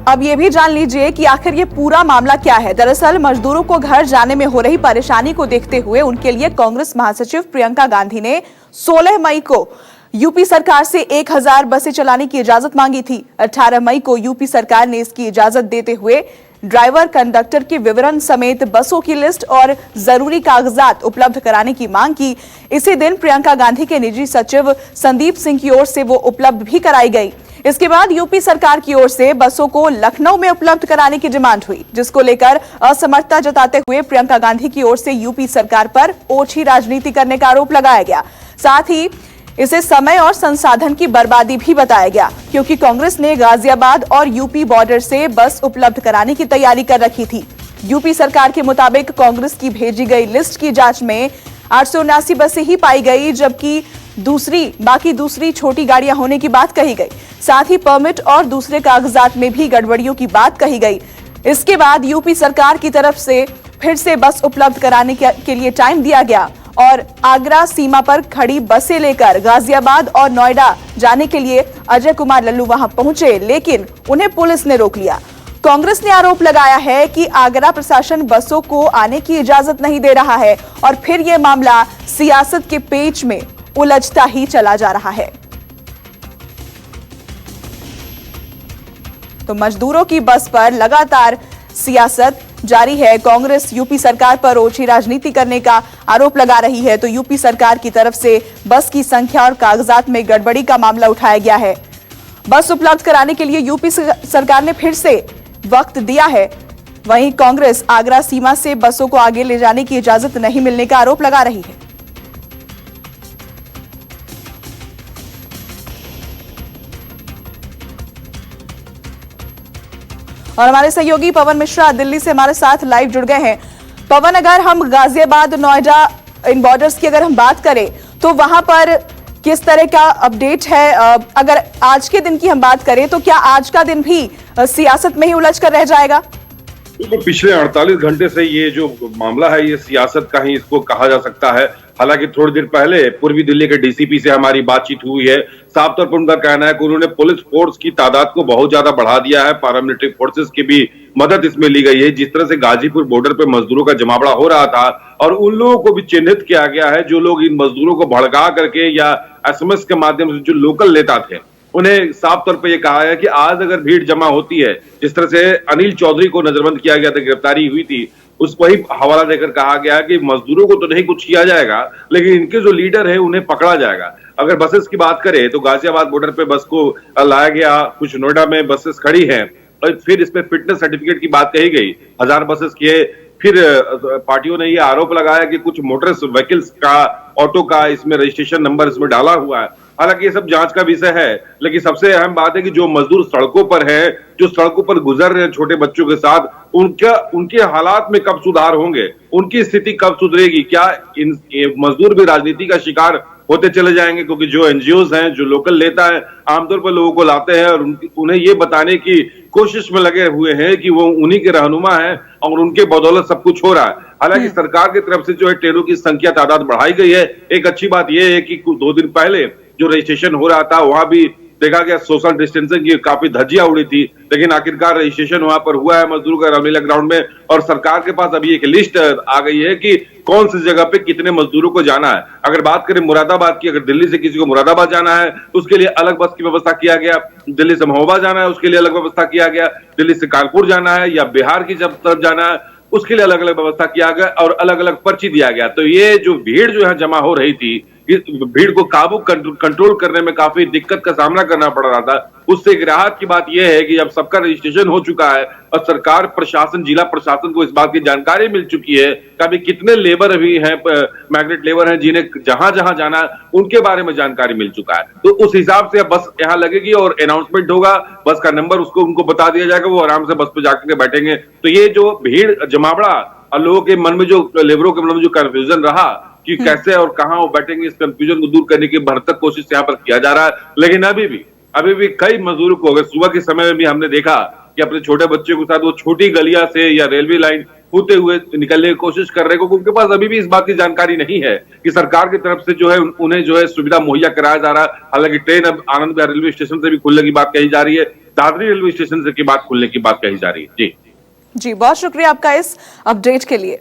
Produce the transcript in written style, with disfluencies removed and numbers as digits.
अब ये भी जान लीजिए कि आखिर ये पूरा मामला क्या है। दरअसल मजदूरों को घर जाने में हो रही परेशानी को देखते हुए उनके लिए कांग्रेस महासचिव प्रियंका गांधी ने 16 मई को यूपी सरकार से 1000 बसें चलाने की इजाजत मांगी थी। 18 मई को यूपी सरकार ने इसकी इजाजत देते हुए ड्राइवर कंडक्टर के विवरण समेत बसों की लिस्ट और जरूरी कागजात उपलब्ध कराने की मांग की। इसी दिन प्रियंका गांधी के निजी सचिव संदीप सिंह की ओर से वो उपलब्ध भी कराई गई। इसके बाद यूपी सरकार की ओर से बसों को लखनऊ में उपलब्ध कराने की डिमांड हुई, जिसको लेकर असमर्थता जताते हुए प्रियंका गांधी की ओर से यूपी सरकार पर ओछी राजनीति करने का आरोप लगाया गया। साथ ही इसे समय और संसाधन की बर्बादी भी बताया गया, क्योंकि कांग्रेस ने गाजियाबाद और यूपी बॉर्डर से बस उपलब्ध कराने की तैयारी कर रखी थी। यूपी सरकार के मुताबिक कांग्रेस की भेजी गई लिस्ट की जांच में 879 बसें ही पाई गई, जबकि बाकी दूसरी छोटी गाड़ियां होने की बात कही गई। साथ ही परमिट और दूसरे कागजात में भी गड़बड़ियों की बात कही गई। इसके बाद यूपी सरकार की तरफ से फिर से बस उपलब्ध कराने के लिए टाइम दिया गया और आगरा सीमा पर खड़ी बसें लेकर गाजियाबाद और नोएडा जाने के लिए अजय कुमार लल्लू वहां पहुंचे, लेकिन उन्हें पुलिस ने रोक लिया। कांग्रेस ने आरोप लगाया है कि आगरा प्रशासन बसों को आने की इजाजत नहीं दे रहा है और फिर यह मामला सियासत के पेच में उलझता ही चला जा रहा है। तो मजदूरों की बस पर लगातार सियासत जारी है। कांग्रेस यूपी सरकार पर ओछी राजनीति करने का आरोप लगा रही है, तो यूपी सरकार की तरफ से बस की संख्या और कागजात में गड़बड़ी का मामला उठाया गया है। बस उपलब्ध कराने के लिए यूपी सरकार ने फिर से वक्त दिया है। वहीं कांग्रेस आगरा सीमा से बसों को आगे ले जाने की इजाजत नहीं मिलने का आरोप लगा रही है। और हमारे सहयोगी पवन मिश्रा दिल्ली से हमारे साथ लाइव जुड़ गए हैं। पवन, अगर हम गाजियाबाद नोएडा इन बॉर्डर्स की अगर हम बात करें तो वहां पर किस तरह का अपडेट है? अगर आज के दिन की हम बात करें तो क्या आज का दिन भी सियासत में ही उलझ कर रह जाएगा? तो पिछले 48 घंटे से ये जो मामला है ये सियासत का ही इसको कहा जा सकता है। हालांकि थोड़ी देर पहले पूर्वी दिल्ली के डीसीपी से हमारी बातचीत हुई है। साफ तौर पर उनका कहना है कि उन्होंने पुलिस फोर्स की तादाद को बहुत ज्यादा बढ़ा दिया है, पैरामिलिट्री फोर्सेस की भी मदद इसमें ली गई है। जिस तरह से गाजीपुर बॉर्डर पे मजदूरों का जमावड़ा हो रहा था और उन लोगों को भी चिन्हित किया गया है जो लोग इन मजदूरों को भड़का करके या एसएमएस के माध्यम से जो लोकल नेता थे उन्हें साफ तौर पर यह कहा है कि आज अगर भीड़ जमा होती है, जिस तरह से अनिल चौधरी को नजरबंद किया गया था, गिरफ्तारी हुई थी, उस वही हवाला देकर कहा गया कि मजदूरों को तो नहीं कुछ किया जाएगा, लेकिन इनके जो लीडर है उन्हें पकड़ा जाएगा। अगर बसेस की बात करें तो गाजियाबाद बॉर्डर पे बस को लाया गया, कुछ नोएडा में बसेस खड़ी हैं और फिर इसमें फिटनेस सर्टिफिकेट की बात कही गई, 1000 बसेस किए। फिर पार्टियों ने यह आरोप लगाया कि कुछ मोटर व्हीकल्स का, ऑटो का इसमें रजिस्ट्रेशन नंबर इसमें डाला हुआ है। हालांकि ये सब जांच का विषय है, लेकिन सबसे अहम बात है कि जो मजदूर सड़कों पर है, जो सड़कों पर गुजर रहे हैं छोटे बच्चों के साथ, उनके हालात में कब सुधार होंगे, उनकी स्थिति कब सुधरेगी? क्या ये मजदूर भी राजनीति का शिकार होते चले जाएंगे? क्योंकि जो एनजीओज हैं, जो लोकल नेता है, आमतौर पर लोगों को लाते हैं और उन्हें ये बताने की कोशिश में लगे हुए हैं कि वो उन्हीं के रहनुमा हैं और उनके बदौलत सब कुछ हो रहा है। हालांकि सरकार की तरफ से जो है ट्रेनों की संख्या, तादाद बढ़ाई गई है। एक अच्छी बात यह है कि 2 दिन पहले जो रजिस्ट्रेशन हो रहा था वहां भी देखा गया सोशल डिस्टेंसिंग की काफी धज्जियां उड़ी थी, लेकिन आखिरकार रजिस्ट्रेशन वहां पर हुआ है मजदूर का रामलीला ग्राउंड में। और सरकार के पास अभी एक लिस्ट आ गई है कि कौन सी जगह पे कितने मजदूरों को जाना है। अगर बात करें मुरादाबाद की, अगर दिल्ली से किसी को मुरादाबाद जाना है तो उसके लिए अलग बस की व्यवस्था किया गया, दिल्ली से महोबा जाना है उसके लिए अलग व्यवस्था किया गया, दिल्ली से कानपुर जाना है या बिहार की जब तरफ जाना है उसके लिए अलग अलग व्यवस्था किया गया और अलग अलग पर्ची दिया गया। तो ये जो भीड़ जो है जमा हो रही थी, इस भीड़ को काबू कंट्रोल करने में काफी दिक्कत का सामना करना पड़ रहा था। उससे एक राहत की बात यह है कि जब सबका रजिस्ट्रेशन हो चुका है और सरकार प्रशासन, जिला प्रशासन को इस बात की जानकारी मिल चुकी है कि अभी कितने लेबर भी हैं, मैग्नेट लेबर हैं जिन्हें जहां जहां जाना है उनके बारे में जानकारी मिल चुका है, तो उस हिसाब से अब बस यहाँ लगेगी और अनाउंसमेंट होगा, बस का नंबर उसको उनको बता दिया जाएगा, वो आराम से बस पे जाकर के बैठेंगे। तो ये जो भीड़ जमावड़ा और लोगों के मन में, जो लेबरों के मन में जो कंफ्यूजन रहा कि कैसे और कहां वो बैठेंगे, इस कंफ्यूजन को दूर करने की भरसक कोशिश यहाँ पर किया जा रहा है। लेकिन अभी भी कई मजदूरों को, अगर सुबह के समय में भी हमने देखा कि अपने छोटे बच्चों के साथ वो छोटी गलियां से या रेलवे लाइन होते हुए निकलने की कोशिश कर रहे हैं, क्योंकि उनके पास अभी भी इस बात की जानकारी नहीं है कि सरकार की तरफ से जो है उन्हें जो है सुविधा मुहैया कराया जा रहा है। हालांकि ट्रेन अब आनंद विहार रेलवे स्टेशन से भी खुलने की बात कही जा रही है, दादरी रेलवे स्टेशन की बात खुलने की बात कही जा रही है। जी जी, बहुत शुक्रिया आपका इस अपडेट के लिए।